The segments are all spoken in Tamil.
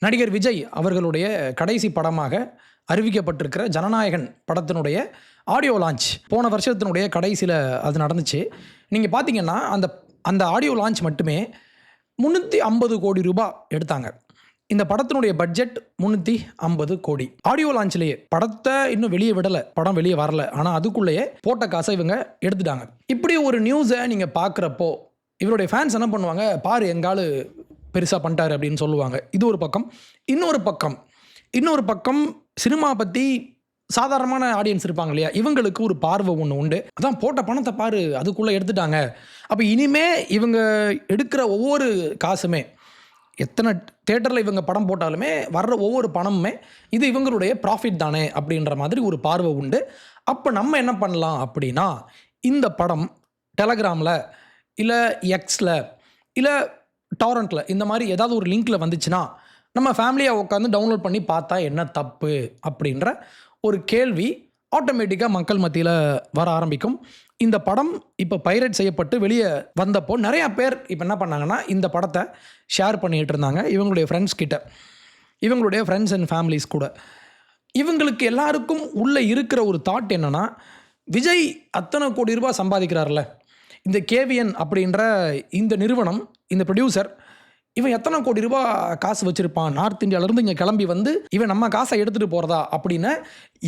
நடிகர் விஜய் அவர்களுடைய கடைசி படமாக அறிவிக்கப்பட்டிருக்கிற ஜனநாயகன் படத்தினுடைய ஆடியோ லான்ச் போன வருஷத்தினுடைய கடைசியில் அது நடந்துச்சு. நீங்கள் பார்த்தீங்கன்னா அந்த ஆடியோ லான்ச் மட்டுமே 350 கோடி ரூபாய் எடுத்தாங்க. இந்த படத்தினுடைய பட்ஜெட் 350 கோடி. ஆடியோ லான்ச்லேயே படத்தை இன்னும் வெளியே விடலை, படம் வெளியே வரல, ஆனால் அதுக்குள்ளேயே போட்ட காசை இவங்க எடுத்துட்டாங்க. இப்படி ஒரு நியூஸை நீங்கள் பார்க்குறப்போ இவருடைய ஃபேன்ஸ் என்ன பண்ணுவாங்க, பாரு எங்காலு பெருசாக பண்ணிட்டாரு அப்படின்னு சொல்லுவாங்க. இது ஒரு பக்கம். இன்னொரு பக்கம் சினிமா பற்றி சாதாரணமான ஆடியன்ஸ் இருப்பாங்க இல்லையா, இவங்களுக்கு ஒரு பார்வை ஒன்று உண்டு. அதான் போட்ட பணத்தை பாரு அதுக்குள்ளே எடுத்துட்டாங்க. அப்போ இனிமே இவங்க எடுக்கிற ஒவ்வொரு காசுமே, எத்தனை தேட்டரில் இவங்க படம் போட்டாலுமே வர்ற ஒவ்வொரு பணமுமே இது இவங்களுடைய ப்ராஃபிட் தானே அப்படின்ற மாதிரி ஒரு பார்வை உண்டு. அப்போ நம்ம என்ன பண்ணலாம் அப்படின்னா, இந்த படம் டெலகிராமில் இல்லை எக்ஸில் இல்லை டாரண்ட்டில் இந்த மாதிரி ஏதாவது ஒரு லிங்க்கில் வந்துச்சுன்னா நம்ம ஃபேமிலியாக உட்காந்து டவுன்லோட் பண்ணி பார்த்தா என்ன தப்பு அப்படின்ற ஒரு கேள்வி ஆட்டோமேட்டிக்காக மக்கள் மத்தியில் வர ஆரம்பிக்கும். இந்த படம் இப்போ பைரேட் செய்யப்பட்டு வெளியே வந்தப்போ நிறையா பேர் இப்போ என்ன பண்ணாங்கன்னா இந்த படத்தை ஷேர் பண்ணிகிட்டு இருந்தாங்க இவங்களுடைய ஃப்ரெண்ட்ஸ் கிட்ட, இவங்களுடைய ஃப்ரெண்ட்ஸ் அண்ட் ஃபேமிலிஸ் கூட. இவங்களுக்கு எல்லாருக்கும் உள்ளே இருக்கிற ஒரு தாட் என்னென்னா, விஜய் அத்தனை கோடி ரூபாய் சம்பாதிக்கிறார்ல, இந்த கேவிஎன் அப்படின்ற இந்த நிறுவனம், இந்த ப்ரொடியூசர், இவன் எத்தனை கோடி ரூபாய் காசு வச்சுருப்பான், நார்த் இந்தியாவிலேருந்து இங்கே கிளம்பி வந்து இவன் நம்ம காசை எடுத்துகிட்டு போகிறதா அப்படின்னு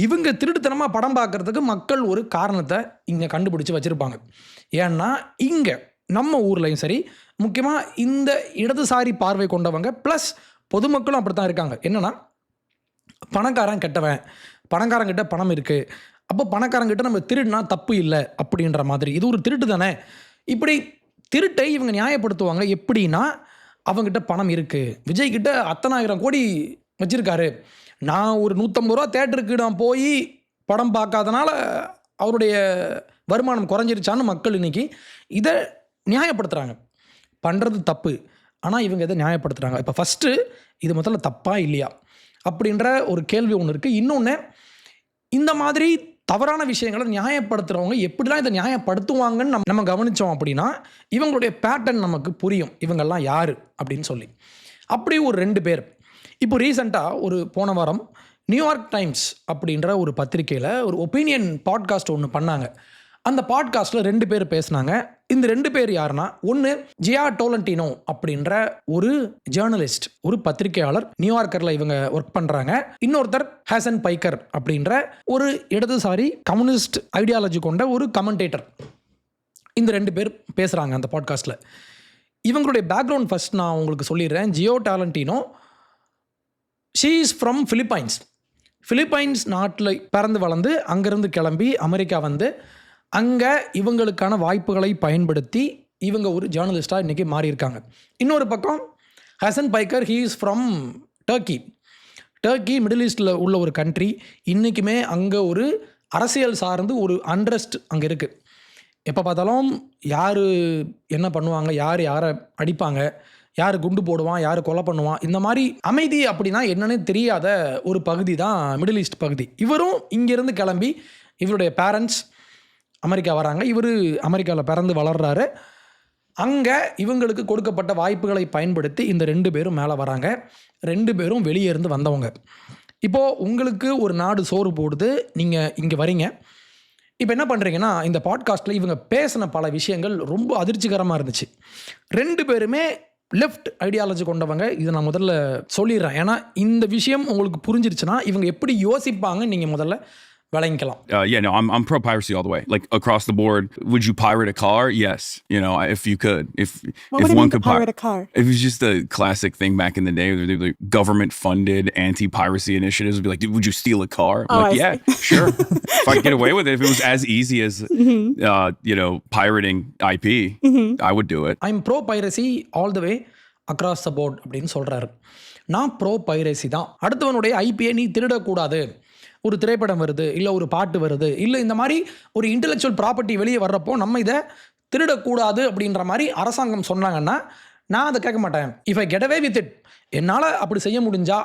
இவங்க திருட்டுத்தனமாக படம் பார்க்குறதுக்கு மக்கள் ஒரு காரணத்தை இங்கே கண்டுபிடிச்சி வச்சுருப்பாங்க. ஏன்னா இங்கே நம்ம ஊர்லேயும் சரி, முக்கியமாக இந்த இடதுசாரி பார்வை கொண்டவங்க ப்ளஸ் பொதுமக்களும் அப்படி தான் இருக்காங்க. என்னென்னா, பணக்காரன் கெட்டவன், பணக்காரங்கிட்ட பணம் இருக்குது, அப்போ பணக்காரங்கிட்ட நம்ம திருடுனா தப்பு இல்லை அப்படின்ற மாதிரி, இது ஒரு திருட்டு தானே. இப்படி திருட்டை இவங்க நியாயப்படுத்துவாங்க. எப்படின்னா, அவங்ககிட்ட பணம் இருக்குது, விஜய்கிட்ட 1,000 கோடி வச்சுருக்காரு, நான் ஒரு 150 ரூபா தேட்டருக்கு நான் போய் படம் பார்க்காதனால அவருடைய வருமானம் குறைஞ்சிருச்சான்னு மக்கள் இன்றைக்கி இதை நியாயப்படுத்துகிறாங்க. பண்ணுறது தப்பு, ஆனால் இவங்க இதை நியாயப்படுத்துகிறாங்க. இப்போ ஃபஸ்ட்டு இது முதல்ல தப்பா இல்லையா அப்படின்ற ஒரு கேள்வி ஒன்று இருக்குது. இன்னொன்று, இந்த மாதிரி தவறான விஷயங்களை நியாயப்படுத்துகிறவங்க எப்படிலாம் இதை நியாயப்படுத்துவாங்கன்னு நம்ம கவனித்தோம் அப்படின்னா இவங்களுடைய பேட்டர்ன் நமக்கு புரியும், இவங்கெல்லாம் யார் அப்படின்னு சொல்லி. அப்படி ஒரு 2 பேர் இப்போ ரீசெண்டாக ஒரு போன வாரம் நியூயார்க் டைம்ஸ் அப்படின்ற ஒரு பத்திரிக்கையில் ஒரு ஒப்பீனியன் பாட்காஸ்ட் ஒன்று பண்ணாங்க. அந்த பாட்காஸ்ட்டில் 2 பேர் பேசினாங்க. இந்த 2 பேர் யாருன்னா, ஒன்று ஜியா டோலண்டினோ அப்படின்ற ஒரு ஜேர்னலிஸ்ட், ஒரு பத்திரிகையாளர், நியூயார்க்கரில் இவங்க ஒர்க் பண்ணுறாங்க. இன்னொருத்தர் ஹேசன் பைக்கர் அப்படின்ற ஒரு இடதுசாரி கம்யூனிஸ்ட் ஐடியாலஜி கொண்ட ஒரு கமெண்டேட்டர். இந்த 2 பேர் பேசுகிறாங்க அந்த பாட்காஸ்ட்டில். இவங்களுடைய பேக்ரவுண்ட் ஃபர்ஸ்ட் நான் உங்களுக்கு சொல்லிடுறேன். Gio Tolentino, she is from Philippines நாட்டில் பிறந்து வளர்ந்து அங்கேருந்து கிளம்பி அமெரிக்கா வந்து அங்கே இவங்களுக்கான வாய்ப்புகளை பயன்படுத்தி இவங்க ஒரு ஜேர்னலிஸ்ட்டாக இன்றைக்கி மாறியிருக்காங்க. இன்னொரு பக்கம் Hasan Biker, he is from Turkey, middle ஈஸ்டில் உள்ள ஒரு கண்ட்ரி. இன்றைக்குமே அங்கே ஒரு அரசியல் சார்ந்து ஒரு அன்ரெஸ்ட் அங்கே இருக்குது. எப்போ பார்த்தாலும் யார் என்ன பண்ணுவாங்க, யாரை அடிப்பாங்க, யார் குண்டு போடுவான், யார் கொலை பண்ணுவான், இந்த மாதிரி அமைதி அப்படின்னா என்னன்னே தெரியாத ஒரு பகுதி தான் மிடில் ஈஸ்ட் பகுதி. இவரும் இங்கேருந்து கிளம்பி இவருடைய பேரண்ட்ஸ் அமெரிக்கா வராங்க. இவர் அமெரிக்காவில் பிறந்து வளர்கிறாரு. அங்கே இவங்களுக்கு கொடுக்கப்பட்ட வாய்ப்புகளை பயன்படுத்தி இந்த 2 பேரும் மேலே வராங்க. 2 பேரும் வெளியே இருந்து வந்தவங்க. இப்போது உங்களுக்கு ஒரு நாடு சோறு போடுது, நீங்கள் இங்கே வரீங்க. இப்போ என்ன பண்ணுறீங்கன்னா, இந்த பாட்காஸ்ட்டில் இவங்க பேசின பல விஷயங்கள் ரொம்ப அதிர்ச்சிகரமாக இருந்துச்சு. 2 பேருமே லெஃப்ட் ஐடியாலஜி கொண்டவங்க. இதை நான் முதல்ல சொல்லிடுறேன். ஏன்னா இந்த விஷயம் உங்களுக்கு புரிஞ்சிருச்சுன்னா இவங்க எப்படி யோசிப்பாங்க நீங்கள் முதல்ல விளங்கிக்கலாம். Yeah, no, I'm pro piracy all the way. Like across the board. Would you pirate a car? Yes. You know, if you could. If one could pirate a car. It was just a classic thing back in the day. There were like government funded anti-piracy initiatives. Would be like, would you steal a car? I'm like, yeah, sure. If I could get away with it, if it was as easy as pirating IP, I would do it. I'm pro piracy all the way across the board அப்படின்னு சொல்றாரு. நான் ப்ரோ பைரசி தான். அடுத்தவனுடைய ஐபியை நீ திருடக்கூடாது. ஒரு திரைப்படம் வருது, இல்லை ஒரு பாட்டு வருது, இல்லை இந்த மாதிரி ஒரு இன்டெலெக்சுவல் ப்ராப்பர்ட்டி வெளியே வர்றப்போ நம்ம இதை திருடக்கூடாது அப்படின்ற மாதிரி அரசாங்கம் சொன்னாங்கன்னா நான் அதை கேட்க மாட்டேன். If I get away with it, என்னால் அப்படி செய்ய முடிஞ்சா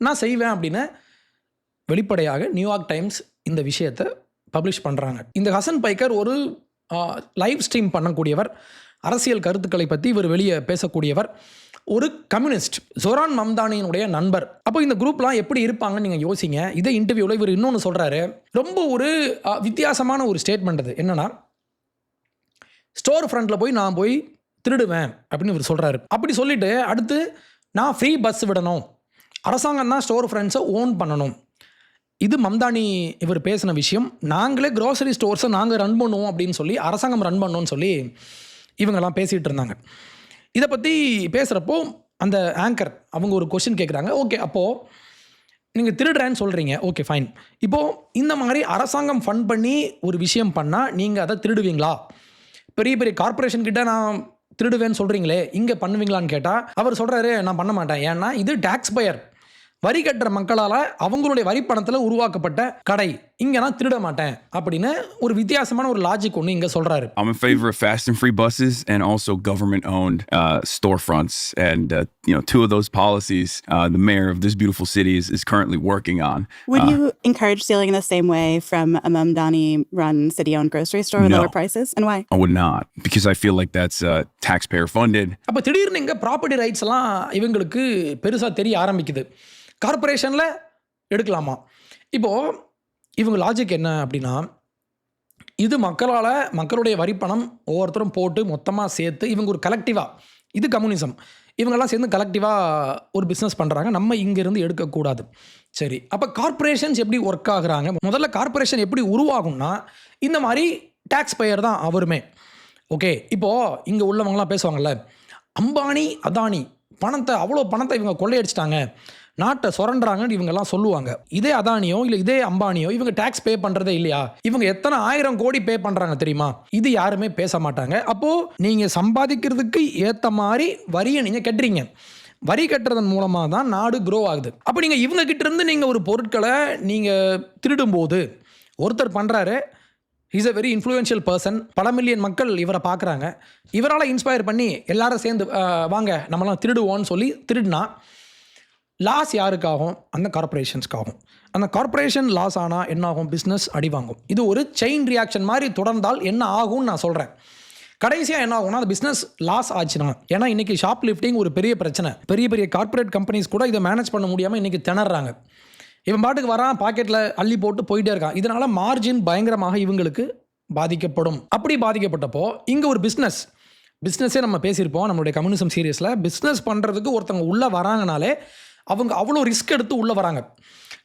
நான் செய்வேன் அப்படின்னு வெளிப்படையாக நியூயார்க் டைம்ஸ் இந்த விஷயத்தை பப்ளிஷ் பண்ணுறாங்க. இந்த ஹசன் பைக்கர் ஒரு லைவ் ஸ்ட்ரீம் பண்ணக்கூடியவர், அரசியல் கருத்துக்களை பற்றி இவர் வெளியே பேசக்கூடியவர். ஒரு கம்யூனிஸ்ட் ஜொரான் மம்தானியினுடைய நண்பர். அப்போ இந்த குரூப்லாம் எப்படி இருப்பாங்கன்னு நீங்கள் யோசிங்க. இதே இன்டர்வியூவில் இவர் இன்னொன்று சொல்கிறாரு. ரொம்ப ஒரு வித்தியாசமான ஒரு ஸ்டேட்மெண்ட் அது. என்னென்னா, ஸ்டோர் ஃப்ரண்ட்டில் போய் நான் போய் திருடுவேன் அப்படின்னு இவர் சொல்கிறாரு. அப்படி சொல்லிவிட்டு அடுத்து நான் ஃப்ரீ பஸ் விடணும், அரசாங்கம் தான் ஸ்டோர் ஃப்ரண்ட்ஸை ஓன் பண்ணணும். இது மம்தானி இவர் பேசின விஷயம். நாங்களே க்ரோசரி ஸ்டோர்ஸை நாங்கள் ரன் பண்ணுவோம் அப்படின்னு சொல்லி, அரசாங்கம் ரன் பண்ணணும்னு சொல்லி இவங்கெல்லாம் பேசிகிட்டு இருந்தாங்க. இதை பற்றி பேசுகிறப்போ அந்த ஆங்கர் அவங்க ஒரு கொஸ்டின் கேட்குறாங்க. ஓகே, அப்போது நீங்கள் திருடுறேன்னு சொல்கிறீங்க, ஓகே ஃபைன். இப்போது இந்த மாதிரி அரசாங்கம் ஃபண்ட் பண்ணி ஒரு விஷயம் பண்ணால் நீங்கள் அதை திருடுவீங்களா? பெரிய பெரிய கார்பரேஷன் கிட்ட நான் திருடுவேன்னு சொல்கிறீங்களே, இங்கே பண்ணுவீங்களான்னு கேட்டால் அவர் சொல்கிறாரு, நான் பண்ண மாட்டேன். ஏன்னா இது டேக்ஸ் பயர், வரி கட்டுற மக்களால் அவங்களுடைய வரி பணத்தில் உருவாக்கப்பட்ட கடை, இங்கே நான் திருட மாட்டேன் அப்படின்னு ஒரு வித்தியாசமான ஒரு லாஜிக் ஒன்று இங்கே சொல்கிறாரு. I'm in favor of fast and free buses and also government-owned storefronts. And, two of those policies, the mayor of this beautiful city is currently working on. Would you encourage stealing in the same way from a Mamdani-run city-owned grocery store with lower prices? And why? I would not, because I feel like that's taxpayer-funded. அப்போ திடீர்னு இங்கே ப்ராப்பர்ட்டி ரைட்ஸ் எல்லாம் இவங்களுக்கு பெருசாக தெரிய ஆரம்பிக்குது. கார்பரேஷனில் எடுக்கலாமா? இப்போது இவங்க லாஜிக் என்ன அப்படின்னா, இது மக்களுடைய வரிப்பணம் ஒவ்வொருத்தரும் போட்டு மொத்தமாக சேர்த்து இவங்க ஒரு கலெக்டிவாக, இது கம்யூனிசம், இவங்கெல்லாம் சேர்ந்து கலெக்டிவாக ஒரு பிஸ்னஸ் பண்ணுறாங்க, நம்ம இங்கேருந்து எடுக்கக்கூடாது. சரி, அப்போ கார்பரேஷன்ஸ் எப்படி ஒர்க் ஆகுறாங்க? முதல்ல கார்பரேஷன் எப்படி உருவாகும்னா, இந்த மாதிரி டேக்ஸ் பேயர் தான் அவருமே. ஓகே, இப்போது இங்கே உள்ளவங்களாம் பேசுவாங்கள்ல, அம்பானி அதானி அவ்வளோ பணத்தை இவங்க கொள்ளையடிச்சிட்டாங்க, நாட்டை சுரண்டுறாங்கன்னு இவங்கெல்லாம் சொல்லுவாங்க. இதே அதானியோ இல்லை இதே அம்பானியோ இவங்க டேக்ஸ் பே பண்ணுறதே இல்லையா? இவங்க எத்தனை 1000 கோடி பே பண்ணுறாங்க தெரியுமா? இது யாருமே பேச மாட்டாங்க. அப்போது நீங்கள் சம்பாதிக்கிறதுக்கு ஏற்ற மாதிரி வரியை நீங்கள் கட்டுறீங்க. வரி கட்டுறதன் மூலமாக தான் நாடு க்ரோ ஆகுது. அப்போ நீங்கள் இவங்க கிட்டேருந்து நீங்கள் ஒரு பொருட்களை நீங்கள் திருடும்போது, ஒருத்தர் பண்ணுறாரு, is a very influential person, பல மில்லியன் மக்கள் இவரை பார்க்குறாங்க, இவரால் இன்ஸ்பயர் பண்ணி எல்லாரும் சேர்ந்து வாங்க நம்மளாம் திருடுவோன்னு சொல்லி திருடினா லாஸ் யாருக்காகும்? அந்த கார்பரேஷன்ஸ்க்காகும். அந்த கார்பரேஷன் லாஸ் ஆனால் என்ன ஆகும்? பிஸ்னஸ் அடி வாங்கும். இது ஒரு செயின் ரியாக்ஷன் மாதிரி தொடர்ந்தால் என்ன ஆகும்னு நான் சொல்கிறேன். கடைசியாக என்ன ஆகும்னா, அந்த பிஸ்னஸ் லாஸ் ஆச்சுன்னா, ஏன்னா இன்றைக்கி ஷாப் லிஃப்டிங் ஒரு பெரிய பிரச்சனை, பெரிய பெரிய கார்பரேட் கம்பெனிஸ் கூட இதை மேனேஜ் பண்ண முடியாமல் இன்றைக்கி திணறாங்க. இவன் பாட்டுக்கு வரான், பாக்கெட்டில் அள்ளி போட்டு போயிட்டே இருக்கான். இதனால் மார்ஜின் பயங்கரமாக இவங்களுக்கு பாதிக்கப்படும். அப்படி பாதிக்கப்பட்டப்போ இங்கே ஒரு பிஸ்னஸே நம்ம பேசியிருப்போம் நம்மளுடைய கம்யூனிசம் சீரியஸில். பிஸ்னஸ் பண்ணுறதுக்கு ஒருத்தவங்க உள்ளே வராங்கனாலே அவங்க அவ்வளோ ரிஸ்க் எடுத்து உள்ளே வராங்க.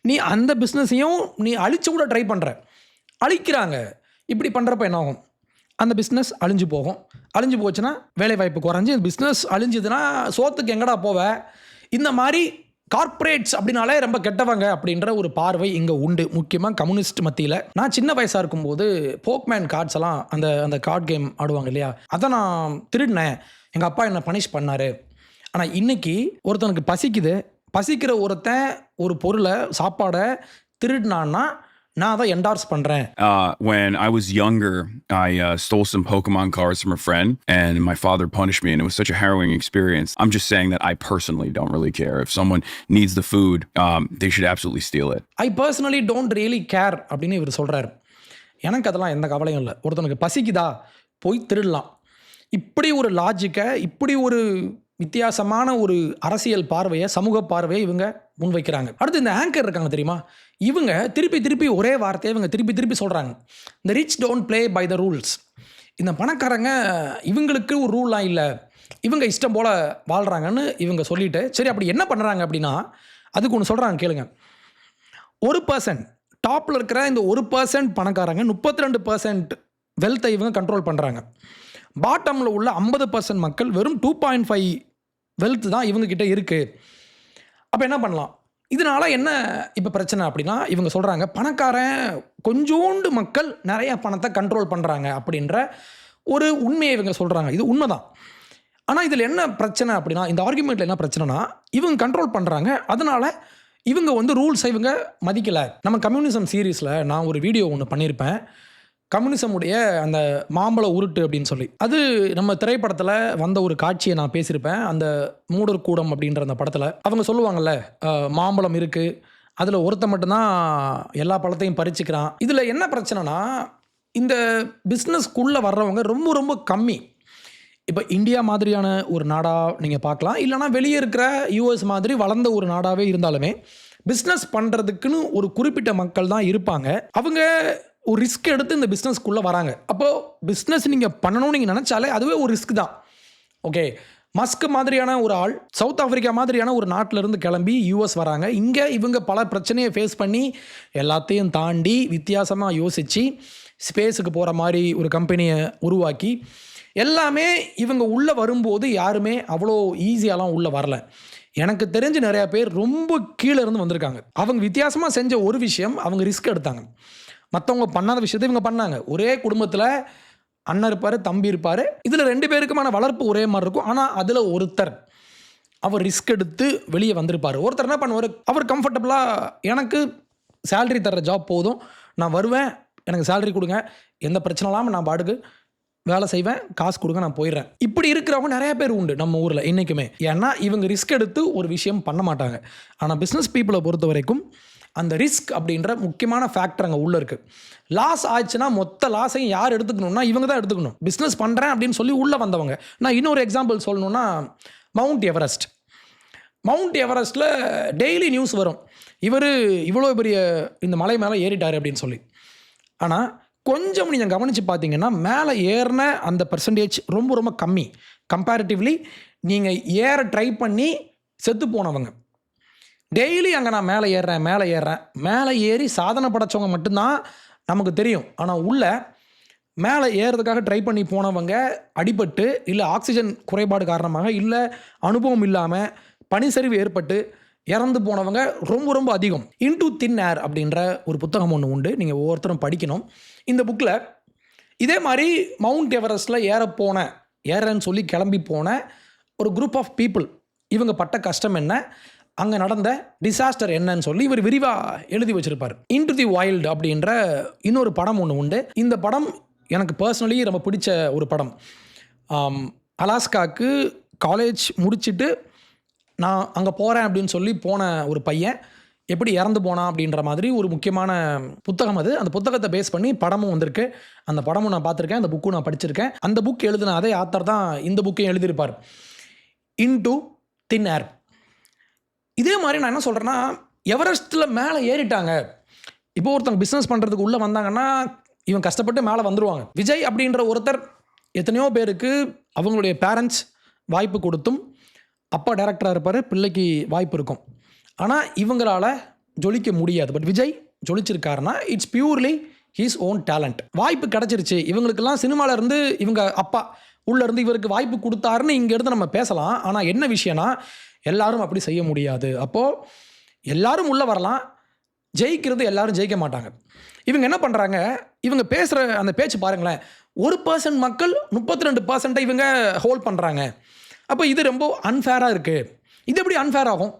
நீ அந்த பிஸ்னஸையும் நீ அழிச்சு கூட ட்ரை பண்ணுற, அழிக்கிறாங்க. இப்படி பண்ணுறப்ப என்ன ஆகும்? அந்த பிஸ்னஸ் அழிஞ்சு போகும். அழிஞ்சு போச்சுன்னா வேலை வாய்ப்பு குறைஞ்சி, பிஸ்னஸ் அழிஞ்சுதுன்னா சோத்துக்கு எங்கடா போவ? இந்த மாதிரி கார்ப்பரேட்ஸ் அப்படின்னாலே ரொம்ப கெட்டவங்க அப்படின்ற ஒரு பார்வை இங்கே உண்டு, முக்கியமாக கம்யூனிஸ்ட் மத்தியில். நான் சின்ன வயசாக இருக்கும்போது போக்மேன் கார்ட்ஸ் எல்லாம் அந்த கார்ட் கேம் ஆடுவாங்க இல்லையா, அதை நான் திருடினேன், எங்கள் அப்பா என்னை பனிஷ் பண்ணார். ஆனால் இன்றைக்கி ஒருத்தனுக்கு பசிக்கிற ஒருத்தன் ஒரு பொருளை, சாப்பாடை திருடினான்னா நான் அதை என்டார்ஸ் பண்ணுறேன். When I was younger, I stole some Pokemon cards from a friend, and my father punished me, and it was such a harrowing experience. I'm just saying that I personally don't really care. If someone needs the food, they should absolutely steal it. I personally don't really care அப்படின்னு இவர் சொல்கிறார். எனக்கு அதெல்லாம் எந்த கவலையும் இல்லை. ஒருத்தனுக்கு பசிக்குதா, போய் திருடலாம். இப்படி ஒரு லாஜிக்கை, இப்படி ஒரு வித்தியாசமான ஒரு அரசியல் பார்வையை, சமூக பார்வையை இவங்க முன்வைக்கிறாங்க. அடுத்து இந்த ஆங்கர் இருக்காங்க தெரியுமா, இவங்க திருப்பி ஒரே வார்த்தையை இவங்க திருப்பி சொல்கிறாங்க. இந்த rich don't play by the rules. இந்த பணக்காரங்க இவங்களுக்கு ஒரு ரூல்லாம் இல்லை, இவங்க இஷ்டம் போல் வாழ்கிறாங்கன்னு இவங்க சொல்லிட்டு, சரி அப்படி என்ன பண்ணுறாங்க அப்படின்னா, அதுக்கு ஒன்று சொல்கிறாங்க கேளுங்க. 1% டாப்பில் இருக்கிற இந்த 1% பணக்காரங்க 32% வெல்த்தை இவங்க கண்ட்ரோல் பண்ணுறாங்க. பாட்டமில் உள்ள 50% மக்கள் வெறும் 2.5 வெல்த் தான் இவங்கக்கிட்ட இருக்குது. அப்போ என்ன பண்ணலாம்? இதனால் என்ன இப்போ பிரச்சனை அப்படின்னா, இவங்க சொல்கிறாங்க பணக்காரன் கொஞ்சோண்டு மக்கள் நிறைய பணத்தை கண்ட்ரோல் பண்ணுறாங்க அப்படின்ற ஒரு உண்மையை இவங்க சொல்கிறாங்க. இது உண்மை தான். ஆனால் இதில் என்ன பிரச்சனை அப்படின்னா, இந்த ஆர்குமெண்ட்டில் என்ன பிரச்சனைனா, இவங்க கண்ட்ரோல் பண்ணுறாங்க, அதனால் இவங்க ரூல்ஸை இவங்க மதிக்கலை. நம்ம கம்யூனிசம் சீரீஸில் நான் ஒரு வீடியோ ஒன்று பண்ணியிருப்பேன், கம்யூனிசமுடைய அந்த மாம்பழ உருட்டு அப்படின்னு சொல்லி. அது நம்ம திரைப்படத்தில் வந்த ஒரு காட்சியை நான் பேசியிருப்பேன். அந்த மூடர் கூடம் அப்படின்ற அந்த படத்தில் அவங்க சொல்லுவாங்கள்ல, மாம்பழம் இருக்குது, அதில் ஒருத்த மட்டும்தான் எல்லா பழத்தையும் பறிச்சுக்கிறான். இதில் என்ன பிரச்சனைனா, இந்த பிஸ்னஸ்க்குள்ளே வர்றவங்க ரொம்ப ரொம்ப கம்மி. இப்போ இந்தியா மாதிரியான ஒரு நாடாக நீங்கள் பார்க்கலாம், இல்லைனா வெளியே இருக்கிற யூஎஸ் மாதிரி வளர்ந்த ஒரு நாடாகவே இருந்தாலுமே பிஸ்னஸ் பண்ணுறதுக்குன்னு ஒரு குறிப்பிட்ட மக்கள் தான் இருப்பாங்க. அவங்க ஒரு ரிஸ்க் எடுத்து இந்த பிஸ்னஸ்க்குள்ளே வராங்க. அப்போது பிஸ்னஸ் நீங்கள் பண்ணணும்னு நீங்கள் நினச்சாலே அதுவே ஒரு ரிஸ்க் தான். ஓகே, மஸ்க் மாதிரியான ஒரு ஆள் சவுத் ஆஃப்ரிக்கா மாதிரியான ஒரு நாட்டிலேருந்து கிளம்பி யூஎஸ் வராங்க. இங்கே இவங்க பல பிரச்சனையை ஃபேஸ் பண்ணி எல்லாத்தையும் தாண்டி வித்தியாசமாக யோசித்து ஸ்பேஸுக்கு போகிற மாதிரி ஒரு கம்பெனியை உருவாக்கி எல்லாமே இவங்க உள்ளே வரும்போது யாருமே அவ்வளோ ஈஸியாலாம் உள்ளே வரல. எனக்கு தெரிஞ்சு நிறையா பேர் ரொம்ப கீழே இருந்து வந்திருக்காங்க. அவங்க வித்தியாசமாக செஞ்ச ஒரு விஷயம், அவங்க ரிஸ்க் எடுத்தாங்க. மற்றவங்க பண்ணாத விஷயத்தை இவங்க பண்ணாங்க. ஒரே குடும்பத்தில் அண்ணன் இருப்பார், தம்பி இருப்பார். இதில் 2 பேருக்குமான வளர்ப்பு ஒரே மாதிரி இருக்கும். ஆனால் அதில் ஒருத்தர் அவர் ரிஸ்க் எடுத்து வெளியே வந்திருப்பார். ஒருத்தர் என்ன பண்ணுவார், அவர் கம்ஃபர்டபுளாக எனக்கு சேலரி தர்ற ஜாப் போதும், நான் வருவேன், எனக்கு சேலரி கொடுங்க, எந்த பிரச்சனை இல்லாமல் நான் பாட்டுக்கு வேலை செய்வேன், காசு கொடுங்க, நான் போயிடுறேன். இப்படி இருக்கிறவங்க நிறைய பேர் உண்டு நம்ம ஊரில் இன்றைக்குமே. ஏன்னா இவங்க ரிஸ்க் எடுத்து ஒரு விஷயம் பண்ண மாட்டாங்க. ஆனால் பிஸ்னஸ் பீப்புளை பொறுத்த வரைக்கும் அந்த ரிஸ்க் அப்படின்ற முக்கியமான ஃபேக்டர் அங்கே உள்ளே இருக்குது. லாஸ் ஆச்சுன்னா மொத்த லாஸையும் யார் எடுத்துக்கணும்னா இவங்க தான் எடுத்துக்கணும். பிஸ்னஸ் பண்ணுறேன் அப்படின்னு சொல்லி உள்ளே வந்தவங்க. நான் இன்னொரு எக்ஸாம்பிள் சொல்லணுன்னா, மவுண்ட் எவரெஸ்ட். மவுண்ட் எவரெஸ்ட்டில் டெய்லி நியூஸ் வரும், இவர் இவ்வளோ பெரிய இந்த மலை மேலே ஏறிட்டார் அப்படின்னு சொல்லி. ஆனால் கொஞ்சம் நீங்கள் கவனித்து பார்த்தீங்கன்னா மேலே ஏறின அந்த பர்சன்டேஜ் ரொம்ப ரொம்ப கம்மி. கம்பேரிட்டிவ்லி நீங்கள் ஏற ட்ரை பண்ணி செத்து போனவங்க. டெய்லி அங்கே நான் மேலே ஏறி சாதனை படைச்சவங்க மட்டும்தான் நமக்கு தெரியும். ஆனால் உள்ள மேலே ஏறதுக்காக ட்ரை பண்ணி போனவங்க அடிபட்டு, இல்லை ஆக்சிஜன் குறைபாடு காரணமாக, இல்லை அனுபவம் இல்லாமல் பனிச்சரிவு ஏற்பட்டு இறந்து போனவங்க ரொம்ப ரொம்ப அதிகம். இன்டு தின் ஏர் அப்படின்ற ஒரு புத்தகம் ஒன்று உண்டு, நீங்கள் ஒவ்வொருத்தரும் படிக்கணும். இந்த புக்கில் இதே மாதிரி மவுண்ட் எவரெஸ்ட்டில் ஏறன்னு சொல்லி கிளம்பி போன ஒரு குரூப் ஆஃப் பீப்புள், இவங்க பட்ட கஷ்டம் என்ன, அங்கே நடந்த டிசாஸ்டர் என்னன்னு சொல்லி இவர் விரிவாக எழுதி வச்சுருப்பார். இன்டு தி வைல்டு அப்படின்ற இன்னொரு படம் ஒன்று உண்டு. இந்த படம் எனக்கு பர்சனலி ரொம்ப பிடிச்ச ஒரு படம். அலாஸ்காவுக்கு காலேஜ் முடிச்சுட்டு நான் அங்கே போகிறேன் அப்படின்னு சொல்லி போன ஒரு பையன் எப்படி இறந்து போனான் அப்படின்ற மாதிரி ஒரு முக்கியமான புத்தகம் அது. அந்த புத்தகத்தை பேஸ் பண்ணி படமும் வந்திருக்கு. அந்த படமும் நான் பார்த்துருக்கேன், அந்த புக்கும் நான் படிச்சிருக்கேன். அந்த புக் எழுதின அதே ஆத்தர் தான் இந்த புக்கையும் எழுதியிருப்பார், இன்டு தின் ஏர். இதே மாதிரி நான் என்ன சொல்கிறேன்னா, எவரெஸ்ட்டில் மேலே ஏறிட்டாங்க. இப்போ ஒருத்தவங்க பிஸ்னஸ் பண்ணுறதுக்கு உள்ளே வந்தாங்கன்னா இவன் கஷ்டப்பட்டு மேலே வந்துடுவாங்க. விஜய் அப்படின்ற ஒருத்தர் எத்தனையோ பேருக்கு அவங்களுடைய பேரண்ட்ஸ் வாய்ப்பு கொடுத்தும், அப்பா டைரக்டராக இருப்பார், பிள்ளைக்கு வாய்ப்பு இருக்கும், ஆனால் இவங்களால் ஜொலிக்க முடியாது. பட் விஜய் ஜொலிச்சிருக்காருன்னா it's purely his own talent. வாய்ப்பு கிடச்சிருச்சு. இவங்களுக்கெல்லாம் சினிமாவில் இருந்து இவங்க அப்பா உள்ளேருந்து இவருக்கு வாய்ப்பு கொடுத்தாருன்னு இங்கே இருந்து நம்ம பேசலாம். ஆனால் என்ன விஷயம்னா, எல்லாரும் அப்படி செய்ய முடியாது. அப்போது எல்லாரும் உள்ளே வரலாம், ஜெயிக்கிறது எல்லாரும் ஜெயிக்க மாட்டாங்க. இவங்க என்ன பண்ணுறாங்க, இவங்க பேசுகிற அந்த பேச்சு பாருங்களேன், 1% மக்கள் 32% இவங்க ஹோல்ட் பண்ணுறாங்க. அப்போ இது ரொம்ப அன்ஃபேராக இருக்குது. இது எப்படி அன்ஃபேர் ஆகும்?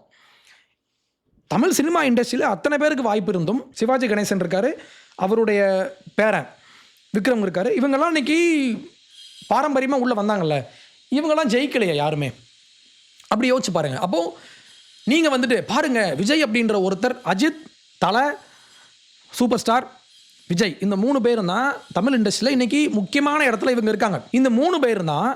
தமிழ் சினிமா இண்டஸ்ட்ரியில் அத்தனை பேருக்கு வாய்ப்பு இருந்தும், சிவாஜி கணேசன் இருக்கார், அவருடைய பேரன் விக்ரம் இருக்கார், இவங்கெல்லாம் இன்றைக்கி பாரம்பரியமாக உள்ளே வந்தாங்கல்ல, இவங்கெல்லாம் ஜெயிக்கலையா யாருமே? அப்படி யோசிச்சு பாருங்கள். அப்போது நீங்கள் வந்துட்டு பாருங்கள், விஜய் அப்படின்ற ஒருத்தர், அஜித், தலை, சூப்பர் ஸ்டார் விஜய், இந்த 3 பேரும் தான் தமிழ் இண்டஸ்ட்ரியில் இன்றைக்கி முக்கியமான இடத்துல இவங்க இருக்காங்க. இந்த 3 பேர் தான்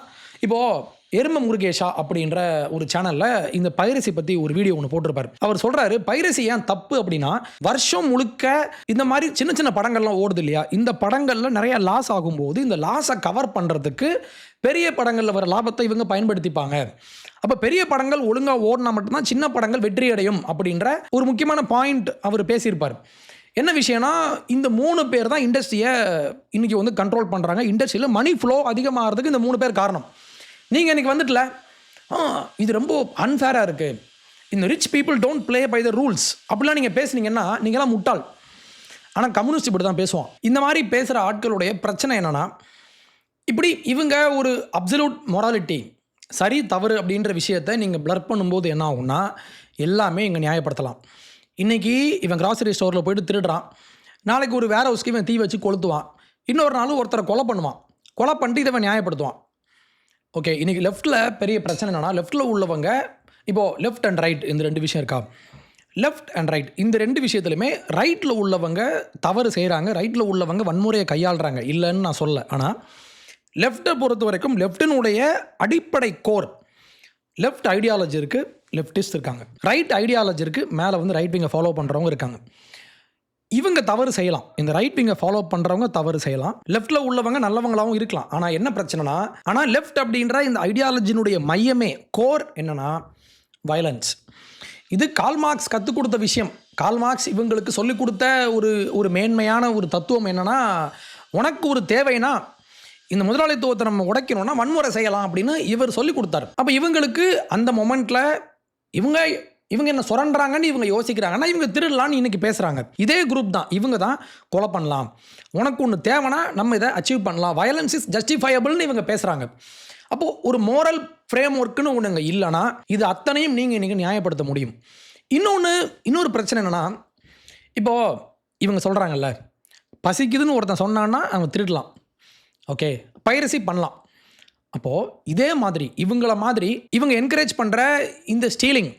இப்போது எரும முருகேஷா அப்படின்ற ஒரு சேனலில் இந்த பைரசி பற்றி ஒரு வீடியோ ஒன்று போட்டிருப்பார். அவர் சொல்கிறாரு, பைரசி ஏன் தப்பு அப்படின்னா, வருஷம் முழுக்க இந்த மாதிரி சின்ன சின்ன படங்கள்லாம் ஓடுது இல்லையா, இந்த படங்களில் நிறைய லாஸ் ஆகும்போது இந்த லாஸை கவர் பண்ணுறதுக்கு பெரிய படங்களில் வர லாபத்தை இவங்க பயன்படுத்திப்பாங்க. அப்போ பெரிய படங்கள் ஒழுங்காக ஓடினா மட்டும்தான் சின்ன படங்கள் வெற்றி அடையும் அப்படின்ற ஒரு முக்கியமான பாயிண்ட் அவர் பேசியிருப்பார். என்ன விஷயம்னா, இந்த 3 பேர் தான் இண்டஸ்ட்ரியை இன்றைக்கி வந்து கண்ட்ரோல் பண்ணுறாங்க. இண்டஸ்ட்ரியில் மணி ஃப்ளோ அதிகமாகிறதுக்கு இந்த 3 பேர் காரணம். நீங்கள் இன்றைக்கி வந்துட்டல, இது ரொம்ப அன்ஃபேராக இருக்குது, இந்த rich people don't play by the rules அப்படிலாம் நீங்கள் பேசுனீங்கன்னா நீங்களாம் முட்டாள். ஆனால் கம்யூனிஸ்ட் இப்படி தான் பேசுவோம். இந்த மாதிரி பேசுகிற ஆட்களுடைய பிரச்சனை என்னென்னா, இப்படி இவங்க ஒரு அப்சல்யூட் மொராலிட்டி, சரி தவறு அப்படின்ற விஷயத்தை நீங்கள் பிளர் பண்ணும்போது என்ன ஆகும்னா, எல்லாமே இங்கே நியாயப்படுத்தலாம். இன்றைக்கி இவன் கிராசரி ஸ்டோரில் போய்ட்டு திருடுறான், நாளைக்கு ஒரு வேர் ஹவுஸ்க்கு இவன் தீ வச்சு கொளுத்துவான், இன்னொரு நாள் ஒருத்தரை கொலை பண்ணுவான், கொலை பண்ணிட்டு இதை நியாயப்படுத்துவான். ஓகே, இன்றைக்கி லெஃப்ட்டில் பெரிய பிரச்சனை என்னென்னா, லெஃப்ட்டில் உள்ளவங்க இப்போது லெஃப்ட் அண்ட் ரைட் இந்த 2 விஷயம் இருக்கா, லெஃப்ட் அண்ட் ரைட் இந்த 2 விஷயத்துலையுமே ரைட்டில் உள்ளவங்க தவறு செய்கிறாங்க, ரைட்டில் உள்ளவங்க வன்முறையை கையாளுறாங்க, இல்லைன்னு நான் சொல்ல. ஆனால் லெஃப்ட்டை பொறுத்த வரைக்கும் லெஃப்டினுடைய அடிப்படை கோர், லெஃப்ட் ஐடியாலஜி இருக்குது, லெஃப்டிஸ்ட் இருக்காங்க. ரைட் ஐடியாலஜி இருக்குது, மேலே வந்து ரைட் விங்கை ஃபாலோ பண்ணுறவங்க இருக்காங்க. இவங்க தவறு செய்யலாம், இந்த ரைட் விங்கை ஃபாலோ பண்ணுறவங்க தவறு செய்யலாம். லெஃப்ட்டில் உள்ளவங்க நல்லவங்களாகவும் இருக்கலாம். ஆனால் என்ன பிரச்சனைனா, ஆனால் லெஃப்ட் அப்படின்ற இந்த ஐடியாலஜினுடைய மையமே, கோர் என்னன்னா வயலன்ஸ். இது கார்ல் மார்க்ஸ் கற்றுக் கொடுத்த விஷயம். கார்ல் மார்க்ஸ் இவங்களுக்கு சொல்லிக் கொடுத்த ஒரு மேன்மையான ஒரு தத்துவம் என்னன்னா, உனக்கு ஒரு தேவைனா இந்த முதலாளித்துவத்தை நம்ம உடைக்கணும்னா வன்முறை செய்யலாம் அப்படின்னு இவர் சொல்லி கொடுத்தாரு. அப்போ இவங்களுக்கு அந்த மொமெண்ட்டில் இவங்க என்ன சுரண்டுறாங்கன்னு இவங்க யோசிக்கிறாங்கன்னா இவங்க திருடலான்னு இன்னைக்கு பேசுகிறாங்க. இதே குரூப் தான் இவங்க தான் கொலை பண்ணலாம், உனக்கு ஒன்று தேவைன்னா நம்ம இதை அச்சீவ் பண்ணலாம், வயலன்ஸ் இஸ் ஜஸ்டிஃபையபிள்னு இவங்க பேசுகிறாங்க. அப்போது ஒரு மோரல் ஃப்ரேம் ஒர்க்குன்னு ஒன்றுங்க இல்லைனா இது அத்தனையும் நீங்கள் இன்றைக்கி நியாயப்படுத்த முடியும். இன்னொரு பிரச்சனை என்னென்னா, இப்போது இவங்க சொல்கிறாங்கல்ல, பசிக்குதுன்னு ஒருத்தன் சொன்னான்னா அவங்க திருடலாம், ஓகே, பைரசி பண்ணலாம். அப்போது இதே மாதிரி இவங்க என்கரேஜ் பண்ணுற இந்த ஸ்டீலிங்,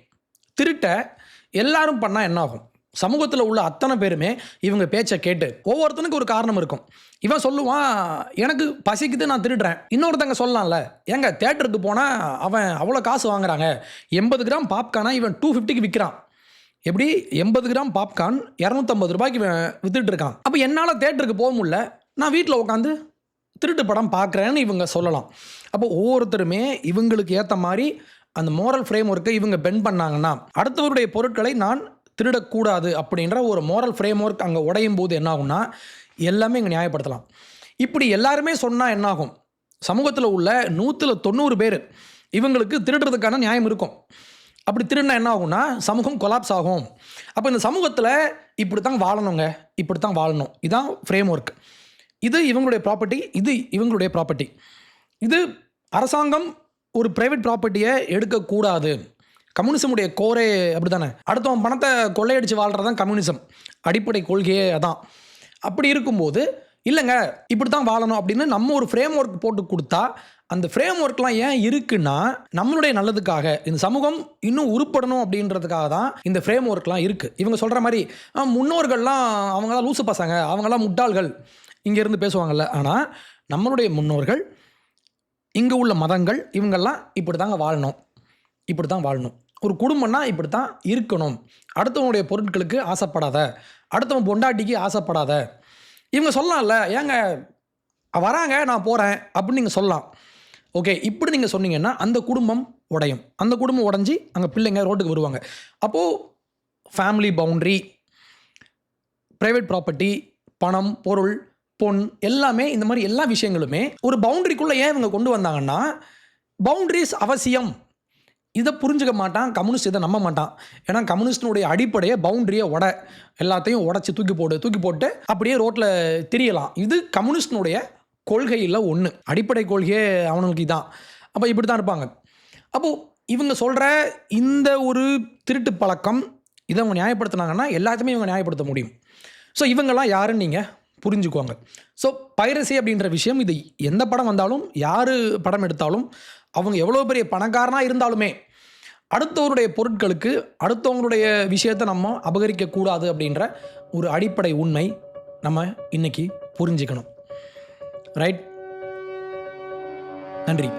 திருட்ட எல்லாரும் பண்ணால் என்ன ஆகும்? சமூகத்தில் உள்ள அத்தனை பேருமே இவங்க பேச்சை கேட்டு, ஒவ்வொருத்தனுக்கு ஒரு காரணம் இருக்கும். இவன் சொல்லுவான், எனக்கு பசிக்குது நான் திருடுறேன். இன்னொருத்தங்க சொல்லலாம்ல, ஏங்க தேட்டருக்கு போனால் அவன் அவ்வளோ காசு வாங்குறாங்க, 80 கிராம் பாப்கார்னா இவன் 250க்கு விற்கிறான். எப்படி 80 கிராம் பாப்கார்ன் 250 ரூபாய்க்கு வித்துட்டு இருக்கான். அப்போ என்னால் தேட்டருக்கு போக முடியல, நான் வீட்டில் உட்காந்து திருட்டு படம் பார்க்குறேன்னு இவங்க சொல்லலாம். அப்போ ஒவ்வொருத்தருமே இவங்களுக்கு ஏற்ற மாதிரி அந்த மோரல் ஃப்ரேம் ஒர்க்கை இவங்க பெண்ட் பண்ணாங்கன்னா, அடுத்தவருடைய பொருட்களை நான் திருடக்கூடாது அப்படின்ற ஒரு மோரல் ஃப்ரேம் ஒர்க் அங்கே உடையும் போது என்ன ஆகும்னா, எல்லாமே இங்கே நியாயப்படுத்தலாம். இப்படி எல்லாருமே சொன்னால் என்னாகும்? சமூகத்தில் உள்ள 190 பேர் இவங்களுக்கு திருடுறதுக்கான நியாயம் இருக்கும். அப்படி திருடினா என்ன ஆகும்னா சமூகம் கொலாப்ஸ் ஆகும். அப்போ இந்த சமூகத்தில் இப்படி தான் வாழணுங்க, இப்படி தான் வாழணும், இதுதான் ஃப்ரேம் ஒர்க். இது இவங்களுடைய ப்ராப்பர்ட்டி, இது இவங்களுடைய ப்ராப்பர்ட்டி. இது அரசாங்கம் ஒரு ப்ரைவேட் ப்ராப்பர்ட்டியை எடுக்கக்கூடாது. கம்யூனிசமுடைய கோரே அப்படி தானே, அடுத்தவன் பணத்தை கொள்ளையடித்து வாழ்கிறது தான் கம்யூனிசம், அடிப்படை கொள்கையே அதான். அப்படி இருக்கும்போது இல்லைங்க இப்படி தான் வாழணும் அப்படின்னு நம்ம ஒரு ஃப்ரேம் ஒர்க் போட்டு கொடுத்தா, அந்த ஃப்ரேம் ஒர்க்லாம் ஏன் இருக்குன்னா நம்மளுடைய நல்லதுக்காக, இந்த சமூகம் இன்னும் உருப்படணும் அப்படின்றதுக்காக தான் இந்த ஃப்ரேம் ஒர்க்லாம் இருக்குது. இவங்க சொல்கிற மாதிரி முன்னோர்கள்லாம் அவங்களாம் லூசு பசங்க, அவங்களாம் முட்டாள்கள் இங்கேருந்து பேசுவாங்கள்ல. ஆனால் நம்மளுடைய முன்னோர்கள், இங்கே உள்ள மதங்கள், இவங்கெல்லாம் இப்படி தாங்க வாழணும், இப்படி தான் வாழணும், ஒரு குடும்பம்னா இப்படி தான் இருக்கணும், அடுத்தவனுடைய பொருட்களுக்கு ஆசைப்படாத, அடுத்தவன் பொண்டாட்டிக்கு ஆசைப்படாத. இவங்க சொல்லலாம்ல, ஏங்க வராங்க நான் போகிறேன் அப்படின்னு நீங்கள் சொல்லலாம். ஓகே, இப்படி நீங்கள் சொன்னீங்கன்னா அந்த குடும்பம் உடையும். அந்த குடும்பம் உடஞ்சி அங்கே பிள்ளைங்க ரோட்டுக்கு வருவாங்க. அப்போது ஃபேமிலி பவுண்ட்ரி, ப்ரைவேட் ப்ராப்பர்ட்டி, பணம், பொருள், பொன், எல்லாமே இந்த மாதிரி எல்லா விஷயங்களுமே ஒரு பவுண்ட்ரிக்குள்ளே ஏன் இவங்க கொண்டு வந்தாங்கன்னா, பவுண்ட்ரிஸ் அவசியம். இதை புரிஞ்சுக்க மாட்டான் கம்யூனிஸ்ட், இதை நம்ப மாட்டான். ஏன்னா கம்யூனிஸ்டினுடைய அடிப்படையை பவுண்ட்ரியை எல்லாத்தையும் உடச்சி தூக்கி போட்டு அப்படியே ரோட்டில் திரியலாம். இது கம்யூனிஸ்டினுடைய கொள்கையில் ஒன்று, அடிப்படை கொள்கையே அவனுக்கு இதான். அப்போ இப்படி தான் இருப்பாங்க. அப்போது இவங்க சொல்கிற இந்த ஒரு திருட்டு பழக்கம், இதை அவங்க நியாயப்படுத்தினாங்கன்னா எல்லாத்தையுமே இவங்க நியாயப்படுத்த முடியும். ஸோ இவங்கெல்லாம் யாருன்னு நீங்கள் புரிஞ்சுக்குவாங்க. ஸோ பைரசி அப்படின்ற விஷயம், இது எந்த படம் வந்தாலும், யார் படம் எடுத்தாலும், அவங்க எவ்வளோ பெரிய பணக்காரனாக இருந்தாலுமே அடுத்தவருடைய பொருட்களுக்கு, அடுத்தவங்களுடைய விஷயத்தை நம்ம அபகரிக்கக்கூடாது அப்படின்ற ஒரு அடிப்படை உண்மை நம்ம இன்னைக்கு புரிஞ்சுக்கணும். ரைட்? நன்றி.